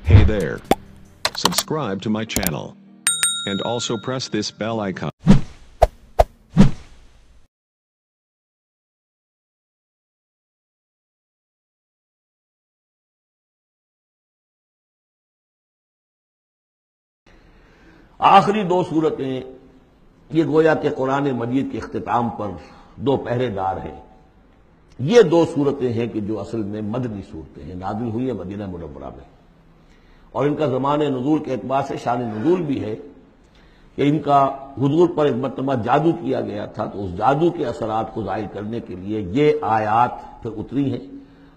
Hey there. Subscribe to my channel. And also press this bell icon. آخری دو صورتیں یہ گویا کہ قرآن مجید کے اختتام پر دو پہرے دار ہیں۔ یہ دو صورتیں ہیں کہ جو اصل میں مدنی صورتیں ہیں، نازل ہوئی ہیں مدینہ منورہ میں، اور ان کا زمان نزول کے اعتبار سے شان نزول بھی ہے کہ ان کا حضور پر ایک مرتبہ جادو کیا گیا تھا، تو اس جادو کے اثرات کو ظاہر کرنے کے لیے یہ آیات پھر اتری ہیں،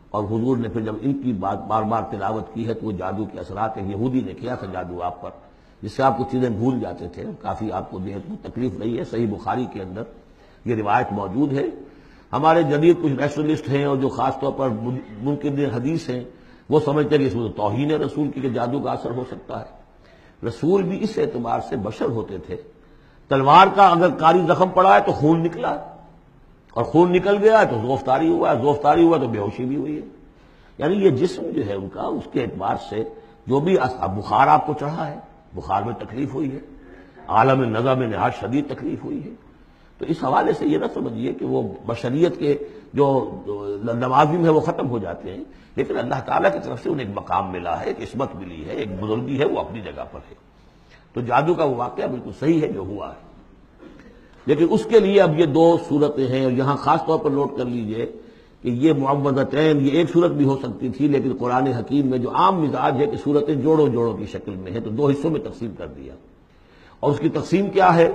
اور حضور نے پھر جب ان کی بار بار تلاوت کی ہے تو وہ جادو کے اثرات، ایک یہودی نے کیا تھا جادو آپ پر، جس سے آپ کو چیزیں بھول جاتے تھے، کافی آپ کو تکلیف رہی ہے۔ صحیح بخاری کے اندر یہ روایت موجود ہے۔ ہمارے جدید کچھ نیشنلسٹ ہیں اور جو خاص طور پر منکر حدیث ہیں، وہ سمجھتے ہیں کہ اس میں تو توہین رسول کی کہ جادو کا اثر ہو سکتا ہے۔ رسول بھی اس اعتبار سے بشر ہوتے تھے، تلوار کا اگر کاری زخم پڑا ہے تو خون نکلا، اور خون نکل گیا ہے تو زوفتاری ہوا ہے، زوفتاری ہوا تو بے ہوشی بھی ہوئی ہے۔ یعنی یہ جسم جو ہے ان کا، اس کے اعتبار سے جو بھی بخار آپ کو چڑھا ہے، بخار میں تکلیف ہوئی ہے، عالم نزع میں نہایت شدید تکلیف ہوئی ہے، تو اس حوالے سے یہ نہ سمجھیے کہ وہ بشریت کے جو لوازم ہے وہ ختم ہو جاتے ہیں، لیکن اللہ تعالیٰ کی طرف سے انہیں ایک مقام ملا ہے، ایک عصمت ملی ہے، ایک بزرگی ہے، وہ اپنی جگہ پر ہے۔ تو جادو کا وہ واقعہ بالکل صحیح ہے جو ہوا ہے، لیکن اس کے لیے اب یہ دو صورتیں ہیں، اور یہاں خاص طور پر نوٹ کر لیجئے کہ یہ معوذتین، یہ ایک صورت بھی ہو سکتی تھی، لیکن قرآن حکیم میں جو عام مزاج ہے کہ صورتیں جوڑوں جوڑوں کی شکل میں ہے، تو دو حصوں میں تقسیم کر دیا۔ اور اس کی تقسیم کیا ہے؟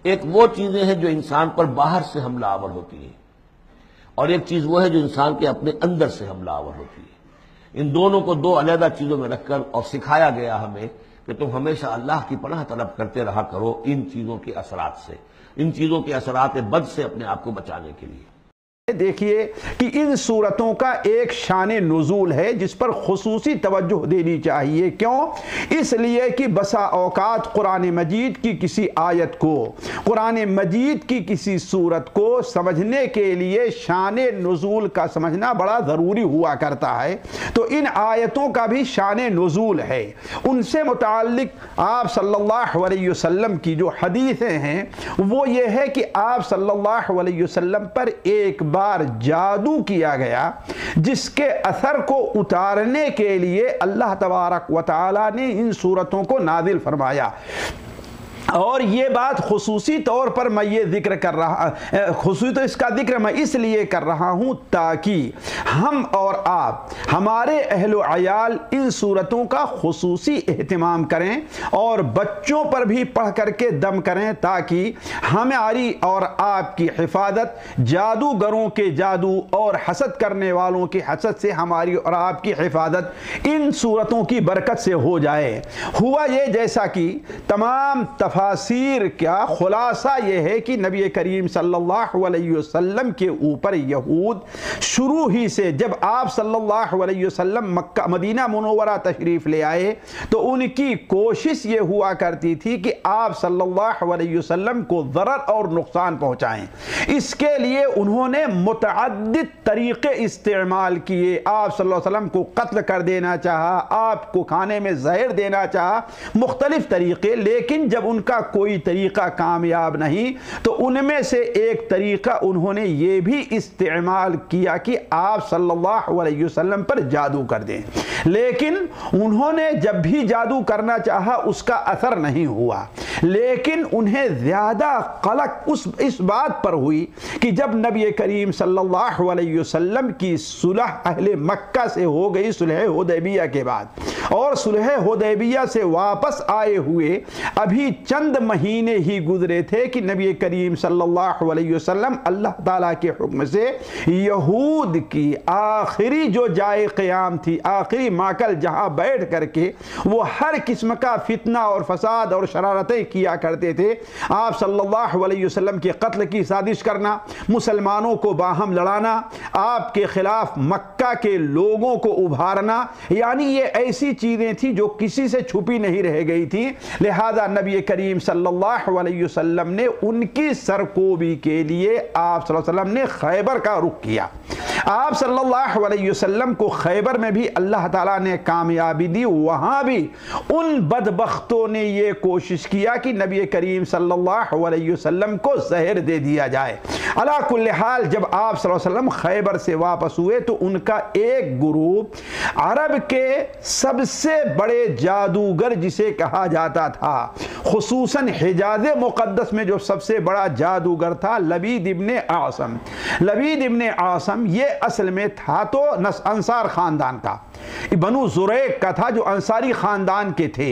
ایک وہ چیزیں ہیں جو انسان پر باہر سے حملہ آور ہوتی ہیں، اور ایک چیز وہ ہے جو انسان کے اپنے اندر سے حملہ آور ہوتی ہے۔ ان دونوں کو دو علیحدہ چیزوں میں رکھ کر اور سکھایا گیا ہمیں کہ تم ہمیشہ اللہ کی پناہ طلب کرتے رہا کرو ان چیزوں کے اثرات سے، ان چیزوں کے اثرات بد سے اپنے آپ کو بچانے کے لیے۔ دیکھیے کہ ان صورتوں کا ایک شان نزول ہے جس پر خصوصی توجہ دینی چاہیے۔ کیوں؟ اس لیے کہ بسا اوقات قرآن مجید کی کسی آیت کو، قرآن مجید کی کسی صورت کو سمجھنے کے لیے شان نزول کا سمجھنا بڑا ضروری ہوا کرتا ہے۔ تو ان آیتوں کا بھی شان نزول ہے، ان سے متعلق آپ صلی اللہ علیہ وسلم کی جو حدیثیں ہیں وہ یہ ہے کہ آپ صلی اللہ علیہ وسلم پر ایک بار جادو کیا گیا، جس کے اثر کو اتارنے کے لیے اللہ تبارک و تعالی نے ان صورتوں کو نازل فرمایا۔ اور یہ بات خصوصی طور پر میں یہ ذکر کر رہا، خصوصی تو اس کا ذکر میں اس لیے کر رہا ہوں تاکہ ہم اور آپ، ہمارے اہل و عیال ان صورتوں کا خصوصی اہتمام کریں اور بچوں پر بھی پڑھ کر کے دم کریں، تاکہ ہماری اور آپ کی حفاظت جادوگروں کے جادو اور حسد کرنے والوں کی حسد سے ہماری اور آپ کی حفاظت ان صورتوں کی برکت سے ہو جائے۔ ہوا یہ جیسا کہ تمام تفاسیر کا خلاصہ یہ ہے کہ نبی کریم صلی اللہ علیہ وسلم کے اوپر یہود شروع ہی سے، جب آپ صلی اللہ علیہ وسلم مکہ مدینہ منورہ تشریف لے آئے تو ان کی کوشش یہ ہوا کرتی تھی کہ آپ صلی اللہ علیہ وسلم کو ضرر اور نقصان پہنچائیں۔ اس کے لیے انہوں نے متعدد طریقے استعمال کیے۔ آپ صلی اللہ علیہ وسلم کو قتل کر دینا چاہا، آپ کو کھانے میں زہر دینا چاہا، مختلف طریقے، لیکن جب ان کا کوئی طریقہ کامیاب نہیں تو ان میں سے ایک طریقہ انہوں نے یہ بھی استعمال کیا کہ آپ صلی اللہ علیہ وسلم پر جادو کر دیں۔ لیکن انہوں نے جب بھی جادو کرنا چاہا اس کا اثر نہیں ہوا، لیکن انہیں زیادہ قلق اس بات پر ہوئی کہ جب نبی کریم صلی اللہ علیہ وسلم کی صلح اہل مکہ سے ہو گئی صلح حدیبیہ کے بعد، اور صلح حدیبیہ سے واپس آئے ہوئے ابھی چند مہینے ہی گزرے تھے کہ نبی کریم صلی اللہ علیہ وسلم اللہ تعالیٰ کے حکم سے یہود کی آخری جو جائے قیام تھی، آخری ماکل جہاں بیٹھ کر کے وہ ہر قسم کا فتنہ اور فساد اور شرارتیں کیا کرتے تھے، آپ صلی اللہ علیہ وسلم کے قتل کی سازش کرنا، مسلمانوں کو باہم لڑانا، آپ کے خلاف مکہ کے لوگوں کو ابھارنا، یعنی یہ ایسی چیزیں تھیں جو کسی سے چھپی نہیں رہ گئی تھی۔ لہذا نبی کریم करीम सल्लल्लाहु अलैहि वसल्लम ने उनकी सरकोबी के लिए आप सल्लल्लाहु अलैहि वसल्लम ने खैबर का रुख किया। आप सल्लल्लाहु अलैहि वसल्लम को खैबर में भी अल्लाह ताला ने कामयाबी दी। वहाँ भी उन बदबख्तों ने ये कोशिश किया कि नबी करीम सल्लल्लाहु अलैहि वसल्लम को जहर दे दिया जाए। अला कुल्ल हाल जब आप सल्लल्लाहु अलैहि वसल्लम खैबर से वापस हुए तो उनका एक ग्रुप अरब के सबसे बड़े जादूगर जिसे कहा जाता था, खुसूसन हिजाज मुक़द्दस में जो सबसे बड़ा जादूगर था लबीद इब्ने आसम। लबीद इब्ने आसम ये असल में था तो अंसार खानदान का, बनु जुरैक का था, जो अंसारी खानदान के थे।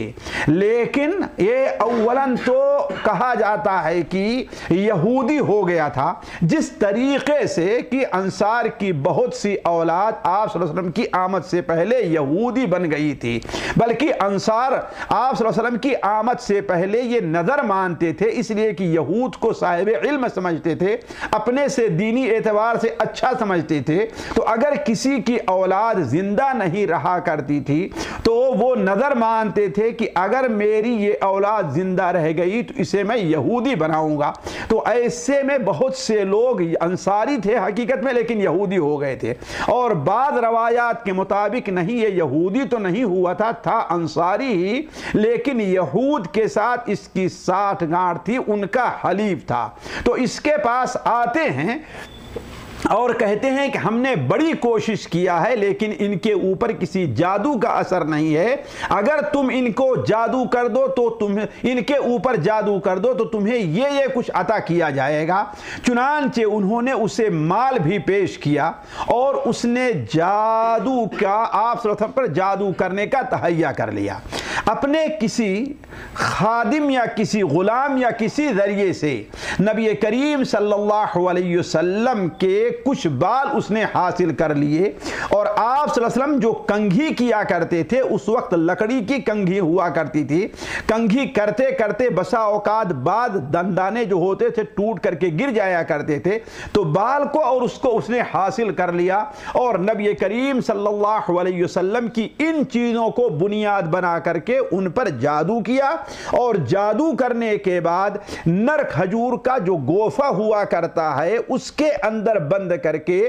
लेकिन ये अव्वलन तो कहा जाता है कि यहूदी हो गया था, जिस तरीके से कि अंसार की बहुत सी औलाद आप सल्लल्लाहु अलैहि वसल्लम की आमद से पहले यहूदी बन गई थी। बल्कि अंसार आप सल्लल्लाहु अलैहि वसल्लम की आमद से पहले ये नज़र मानते थे, इसलिए कि यहूद को साहिब इल्म समझते थे, अपने से दीनी एतबार से अच्छा समझते थे। तो अगर किसी की औलाद जिंदा नहीं रहा करती थी तो वो नजर मानते थे कि अगर मेरी ये औलाद जिंदा रह गई तो इसे मैं यहूदी बनाऊंगा। तो ऐसे में बहुत से लोग अंसारी थे हकीकत में, लेकिन यहूदी हो गए थे। और बाद रवायात के मुताबिक नहीं, ये यहूदी तो नहीं हुआ था अंसारी ही, लेकिन यहूद के साथ इसकी साठगांठ थी, उनका हलीफ था। तो इसके पास आते हैं और कहते हैं कि हमने बड़ी कोशिश किया है लेकिन इनके ऊपर किसी जादू का असर नहीं है। अगर तुम इनको जादू कर दो तो इनके ऊपर जादू कर दो तो तुम्हें ये कुछ अता किया जाएगा। चुनांचे उन्होंने उसे माल भी पेश किया और उसने जादू का आप पर जादू करने का तहैया कर लिया। अपने किसी खादिम या किसी गुलाम या किसी जरिए से नबी करीम सल्लल्लाहु अलैहि वसल्लम के कुछ बाल उसने हासिल कर लिए। और आप सल्लल्लाहु अलैहि वसल्लम जो कंघी किया करते थे, उस वक्त लकड़ी की कंघी हुआ करती थी। कंघी करते करते बसा औकात बाद दंदाने जो होते थे टूट करके गिर जाया करते थे, तो बाल को और उसको उसने हासिल कर लिया और नबी करीम सल्लल्लाहु अलैहि वसल्लम की इन चीज़ों को बुनियाद बना करके उन पर जादू किया। और जादू करने के बाद नर खजूर का जो गोफा हुआ करता है उसके अंदर बंद करके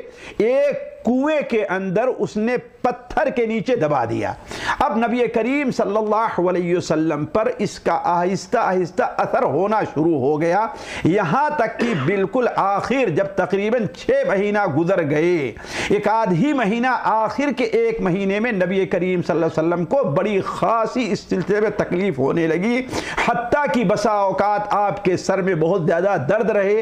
एक कुएं के अंदर उसने पत्थर के नीचे दबा दिया। अब नबी करीम सल्लल्लाहु अलैहि वसल्लम पर इसका आहिस्ता आहिस्ता असर होना शुरू हो गया, यहां तक कि बिल्कुल आखिर जब तकरीबन 6 महीना गुजर गए, एक आधी महीना आखिर के 1 महीने में नबी करीम सल्लल्लाहु अलैहि वसल्लम को बड़ी खासी इस सिलसिले में तकलीफ होने लगी। हत्ता कि बसा औकात आपके सर में बहुत ज्यादा दर्द रहे,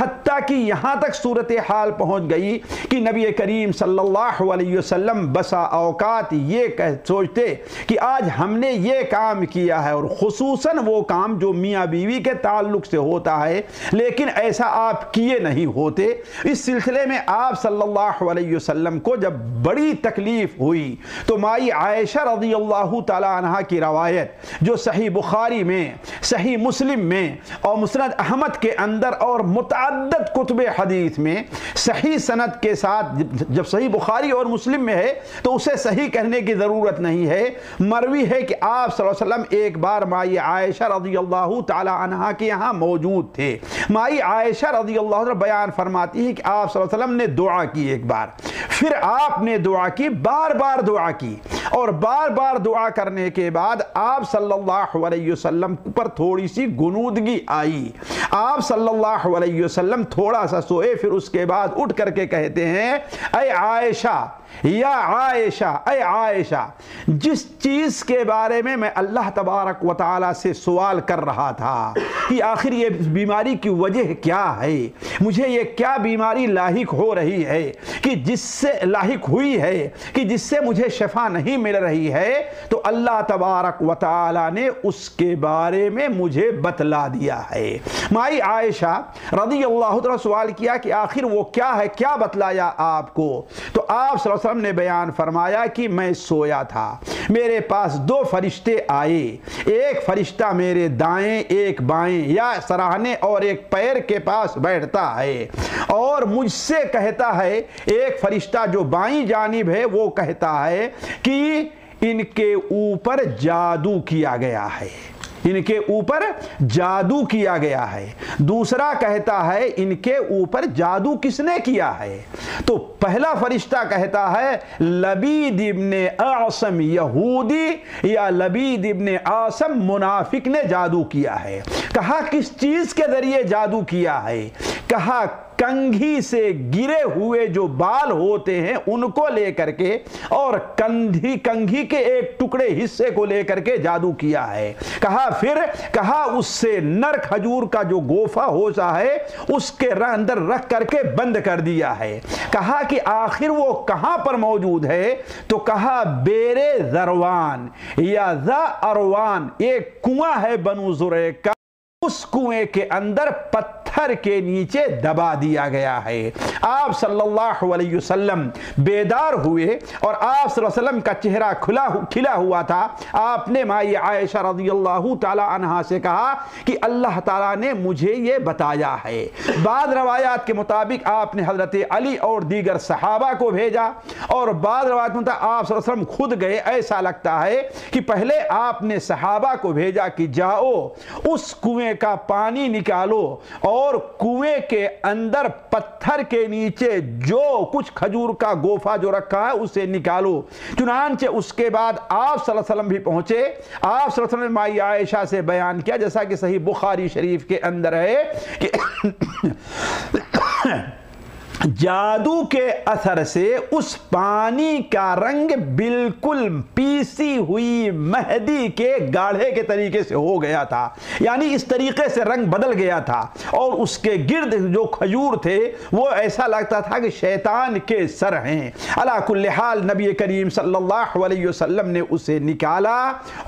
हत्ता कि यहां तक सूरत हाल पहुंच गई कि नबी करीम सल्लल्लाहु अलैहि वसल्लम बसा औकात ये सोचते कि आज हमने ये काम किया है, और खुसूसन वो काम जो मियाँ बीवी के ताल्लुक से होता है, लेकिन ऐसा आप किए नहीं होते। इस सिलसिले में आप सल्लल्लाहु अलैहि वसल्लम को जब बड़ी तकलीफ हुई तो माई आयशा रज़ियल्लाहु ताला अन्हा की रवायत जो सही बुखारी में, सही मुस्लिम में और मुस्नद अहमद के अंदर और मुतअद्दिद कुतुब हदीस में सही सनद के साथ, जब सही बुखारी और मुस्लिम में है तो उसे सही कहने की ज़रूरत नहीं है, मरवी है कि आप सल्लल्लाहु अलैहि वसल्लम एक बार माई आयशा रज़ियल्लाहु ताला अन्हा के यहाँ मौजूद थे। माई आयशा रज़ियल्लाहु अन्हा बयान फरमाती है कि आप सल्लल्लाहु अलैहि वसल्लम ने दुआ की एक बार, फिर आपने दुआ की, बार बार दुआ की, और बार बार दुआ करने के बाद आप सल्लल्लाहु अलैहि वसल्लम पर थोड़ी सी गुनूदगी आई। आप सल्लल्लाहु अलैहि वसल्लम थोड़ा सा सोए, फिर उसके बाद उठ करके कहते हैं, ऐ आयशा, या आयशा, ऐ आयशा, जिस चीज के बारे में मैं अल्लाह तबारक व तआला से सवाल कर रहा था कि आखिर ये बीमारी की वजह क्या है, मुझे ये क्या बीमारी लाहिक हो रही है कि जिससे लाहिक हुई है कि जिससे मुझे शफा नहीं मिल रही है, तो अल्लाह तबारक व तआला ने उसके बारे में मुझे बतला दिया है। माई आयशा रज़ियल्लाहु ताला सवाल किया कि आखिर वो क्या है, क्या बतलाया आपको? तो आप सल्लल्लाहु अलैहि वसल्लम ने बयान फरमाया कि मैं सोया था, मेरे पास 2 फरिश्ते आए, एक फरिश्ता मेरे दाएं एक बाएं या सराहने और एक पैर के पास बैठता है और मुझसे कहता है, एक फरिश्ता जो बाईं जानिब है वो कहता है कि इनके ऊपर जादू किया गया है। इनके ऊपर जादू किया गया है। दूसरा कहता है इनके ऊपर जादू किसने किया है? तो पहला फरिश्ता कहता है लबीद इब्ने आसम यहूदी या लबीद इब्ने आसम मुनाफिक ने जादू किया है। कहा किस चीज के जरिए जादू किया है? कहा कंघी से गिरे हुए जो बाल होते हैं उनको लेकर के और कंघी के एक टुकड़े हिस्से को लेकर के जादू किया है। कहा उससे नर खजूर का जो गोफा होता है उसके अंदर रख करके बंद कर दिया है। कहा कि आखिर वो कहां पर मौजूद है? तो कहा बेरे जरवान या ज़ा अरवान, एक कुआं है बनु ज़ुरैक का, उस कुएं के अंदर पत्थर के नीचे दबा दिया गया है। आप सल्लल्लाहु अलैहि वसल्लम बेदार हुए और आप सल्लल्लाहु अलैहि वसल्लम का चेहरा खिला हुआ था। आपने माई आयशा रज़ियल्लाहु ताला अन्हा से कहा कि अल्लाह ताला ने मुझे ये बताया है। बाद रवायात के मुताबिक आपने हजरत अली और दीगर सहाबा को भेजा और बाद रवायात में आप सल्लल्लाहु अलैहि वसल्लम खुद गए। ऐसा लगता है कि पहले आपने सहाबा को भेजा कि जाओ उस कुएं का पानी निकालो और कुएं के अंदर पत्थर के नीचे जो कुछ खजूर का गोफा जो रखा है उसे निकालो। चुनांचे उसके बाद आप सल्लल्लाहु अलैहि वसल्लम भी पहुंचे। आप सल्लल्लाहु अलैहि वसल्लम ने माई आयशा से बयान किया, जैसा कि सही बुखारी शरीफ के अंदर है कि जादू के असर से उस पानी का रंग बिल्कुल पीसी हुई मेहंदी के गाढ़े के तरीके से हो गया था, यानी इस तरीके से रंग बदल गया था और उसके गिर्द जो खजूर थे वो ऐसा लगता था कि शैतान के सर हैं। अला कुल्ले हाल नबी करीम सल्लल्लाहु अलैहि वसल्लम ने उसे निकाला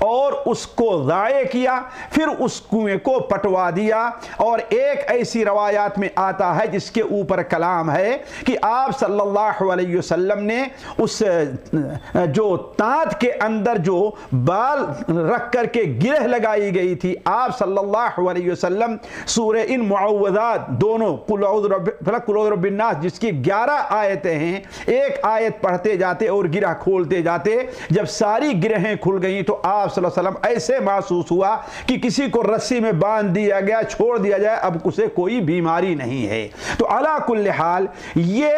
और उसको ज़ाये किया, फिर उस कुएं को पटवा दिया। और एक ऐसी रवायात में आता है जिसके ऊपर कलाम है कि आप सल्लल्लाहु अलैहि वसल्लम ने उस जो तांत के अंदर जो बाल रख करके गिरह लगाई गई थी, आप सल्लल्लाहु अलैहि वसल्लम सूरे इन मुअव्वज़ात दोनों कुल औज़ु फलक कुल औज़ु रब्बिन नास जिसकी 11 आयतें हैं, एक आयत पढ़ते जाते और गिरह खोलते जाते। जब सारी गिरहें खुल गई तो आप सल्लल्लाहु अलैहि वसल्लम ऐसे महसूस हुआ कि किसी को रस्सी में बांध दिया गया, छोड़ दिया जाए, अब उसे कोई बीमारी नहीं है। तो अला कुल्ले हाल ये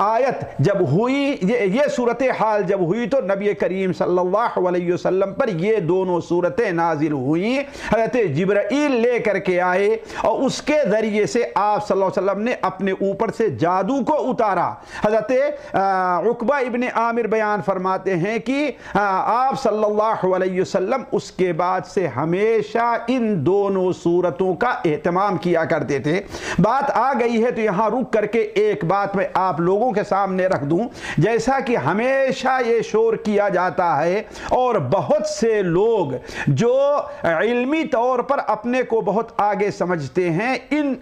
आयत जब हुई, ये सूरत हाल जब हुई तो नबी करीम सल्लल्लाहु अलैहि वसल्लम पर ये दोनों सूरतें नाजिल हुई। हज़रत जिब्राइल लेकर के आए और उसके ज़रिए से आप सल्लल्लाहु अलैहि वसल्लम ने अपने ऊपर से जादू को उतारा। हज़रत उक़बा इब्ने आमिर बयान फरमाते हैं कि आप सल्लल्लाहु अलैहि वसल्लम उसके बाद से हमेशा इन दोनों सूरतों का एहतमाम किया करते थे। बात आ गई है तो यहाँ रुक करके एक बात मैं आप लोगों के सामने रख दूं। जैसा कि हमेशा ये शोर किया जाता है और बहुत से लोग जो इल्मी तौर पर अपने को बहुत आगे समझते हैं, इन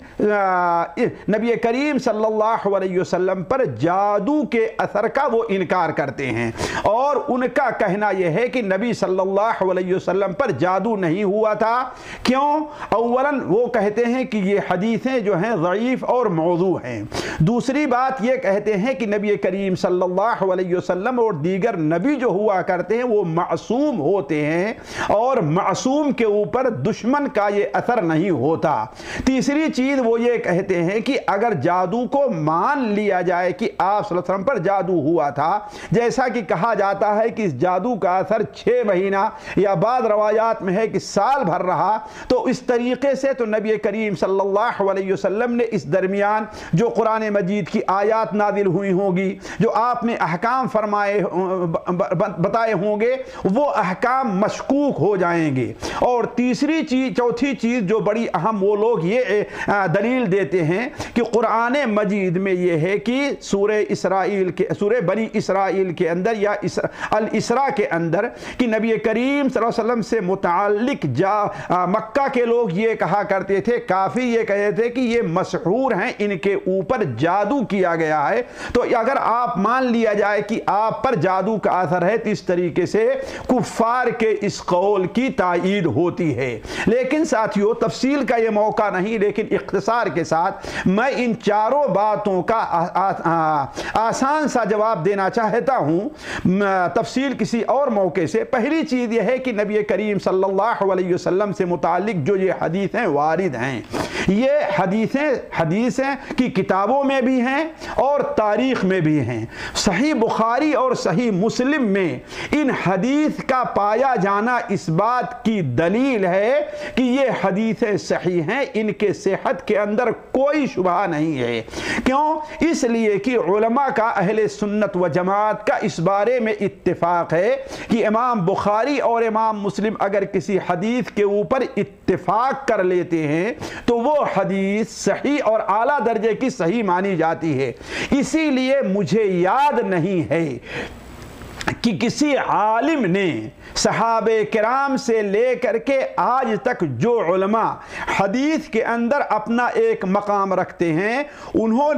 नबी करीम सल्लल्लाहु अलैहि वसल्लम पर जादू के असर का वो इनकार करते हैं और उनका कहना यह है कि नबी सल्लल्लाहु अलैहि वसल्लम पर जादू नहीं हुआ था। क्यों? अव्वलन वो कहते हैं कि ये हदीसें जो हैं ज़ईफ़ और मौज़ू हैं। दूसरी बात ये कहते हैं कि नबी करीम सल्लल्लाहु अलैहि वसल्लम और दीगर नबी जो हुआ करते हैं वो मासूम होते हैं और मासूम के ऊपर दुश्मन का ये असर नहीं होता। तीसरी चीज़ वो ये कहते हैं कि अगर जादू को मान लिया जाए कि आप सल्लल्लाहु अलैहि वसल्लम पर जादू हुआ था, जैसा कि कहा जाता है कि इस जादू का असर 6 महीना या बाद रवायात में है कि साल भर रहा, तो इस तरीके से तो नबी करीम सल्लल्लाहु अलैहि वसल्लम ने इस दरमियान जो कुरान मजीद की आयात नाजिल हुई होगी, जो आपने अहकाम फरमाए बताए होंगे, वो अहकाम मशकूक हो जाएंगे। और तीसरी चीज, चौथी चीज जो बड़ी अहम, वो लोग ये दलील देते हैं कि कुरान मजीद में ये है कि सूरे बनी इसराइल के अंदर या अल इसरा के अंदर कि नबी करीम सल्लल्लाहु अलैहि वसल्लम से मुताल्लिक मक्का के लोग ये कहा करते थे, काफी ये कहते थे कि ये मशहूर हैं, इनके ऊपर जादू किया गया है। تو اگر آپ مان لیا جائے کہ آپ پر جادو کا اثر ہے تو اس طریقے سے کفار کے اس قول کی تائید ہوتی ہے۔ لیکن ساتھیو تفصیل کا یہ موقع نہیں، لیکن اختصار کے ساتھ میں ان چاروں باتوں کا آسان سا جواب دینا چاہتا ہوں، تفصیل کسی اور موقع سے۔ پہلی چیز یہ ہے کہ نبی کریم صلی اللہ علیہ وسلم سے متعلق جو یہ حدیثیں وارد ہیں، یہ حدیثیں کی کتابوں میں بھی ہیں اور تاریخ میں بھی ہیں۔ صحیح بخاری اور صحیح مسلم میں ان حدیث کا پایا جانا اس بات کی دلیل ہے کہ یہ حدیثیں صحیح ہیں، ان کے صحت کے اندر کوئی شبہ نہیں ہے۔ کیوں؟ اس لیے کہ علماء کا، اہل سنت و جماعت کا اس بارے میں اتفاق ہے کہ امام بخاری اور امام مسلم اگر کسی حدیث کے اوپر اتفاق کر لیتے ہیں تو وہ حدیث صحیح اور اعلیٰ درجے کی صحیح مانی جاتی ہے۔ اسی لیے مجھے یاد نہیں ہے کہ کسی عالم نے صحابہ کرام سے لے کر کے آج تک جو علماء حدیث کے اندر اپنا ایک مقام رکھتے ہیں، انہوں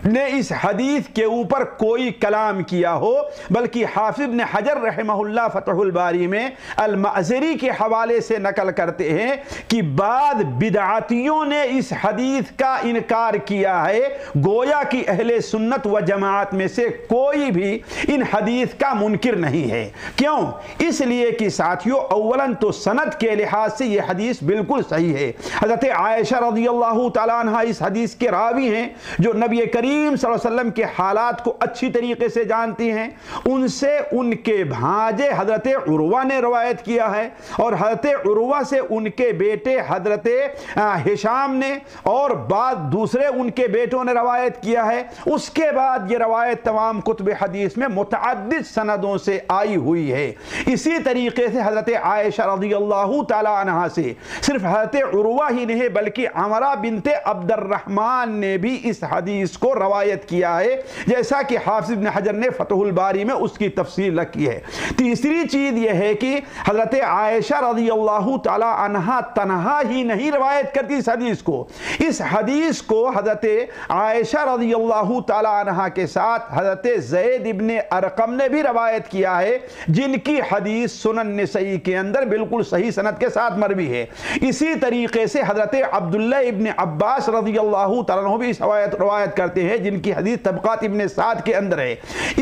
نے اس حدیث کے اوپر کوئی کلام کیا ہو، بلکہ حافظ ابن حجر رحمہ اللہ فتح الباری میں المعذری کے حوالے سے نقل کرتے ہیں کہ بعض بدعاتیوں نے اس حدیث کا انکار کیا ہے، گویا کہ اہل سنت و جماعت میں سے کوئی بھی ان حدیث کا منکر نہیں ہے۔ کیوں؟ اس لیے کہ ساتھیو اولاً تو سند کے لحاظ سے یہ حدیث بالکل صحیح ہے۔ حضرت عائشہ رضی اللہ تعالیٰ عنہ اس حدیث کے راوی ہیں، جو نبی کریم صلی اللہ علیہ وسلم کے حالات کو اچھی طریقے سے جانتی ہیں۔ ان سے ان کے بھانجے حضرت عروہ نے روایت کیا ہے، اور حضرت عروہ سے ان کے بیٹے حضرت ہشام نے، اور بعد دوسرے ان کے بیٹوں نے روایت کیا ہے۔ اس کے بعد یہ روایت تمام کتب حدیث میں متعدد سندوں سے آئی ہوئی ہے۔ اسی طریقے سے حضرت عائشہ رضی اللہ تعالی عنہا سے صرف حضرت عروہ ہی نہیں بلکہ عمرہ بنت عبد الرحمن نے بھی اس حدیث کو روایت کیا ہے، جیسا کہ حافظ ابن حجر نے فتح الباری میں اس کی تفصیل رکھی ہے۔ تیسری چیز یہ ہے کہ حضرت عائشہ رضی اللہ تعالی عنہا تنہا ہی نہیں روایت کرتی اس حدیث کو، اس حدیث کو حضرت عائشہ رضی اللہ تعالی عنہا کے ساتھ حضرت زید ابن ارقم نے بھی روایت کیا ہے، جن کی حدیث سنن نسائی کے اندر بالکل صحیح سند کے ساتھ مروی ہے۔ اسی طریقے سے حضرت عبداللہ ابن عباس رضی اللہ تعالیٰ عنہ بھی اس روایت کرتے ہیں، جن کی حدیث طبقات ابن سعد کے اندر ہے۔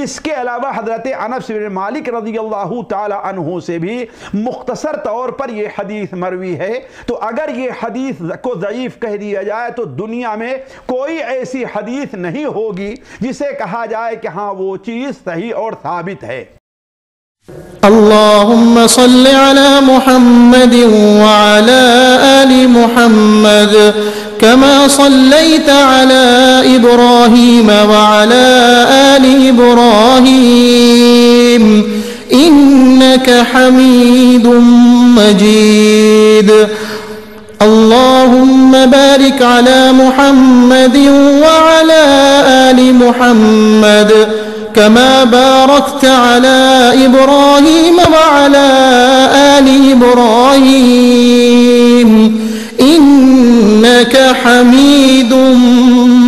اس کے علاوہ حضرت انس بن مالک رضی اللہ تعالی عنہ سے بھی مختصر طور پر یہ حدیث مروی ہے۔ تو اگر یہ حدیث کو ضعیف کہہ دیا جائے تو دنیا میں کوئی ایسی حدیث نہیں ہوگی جسے کہا جائے کہ ہاں وہ چیز صحیح اور ثابت ہے۔ اللهم صل على محمد وعلى آل محمد كما صليت على إبراهيم وعلى آل إبراهيم إنك حميد مجيد اللهم بارك على محمد وعلى آل محمد كما باركت على إبراهيم وعلى آل إبراهيم إنك حميد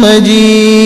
مجيد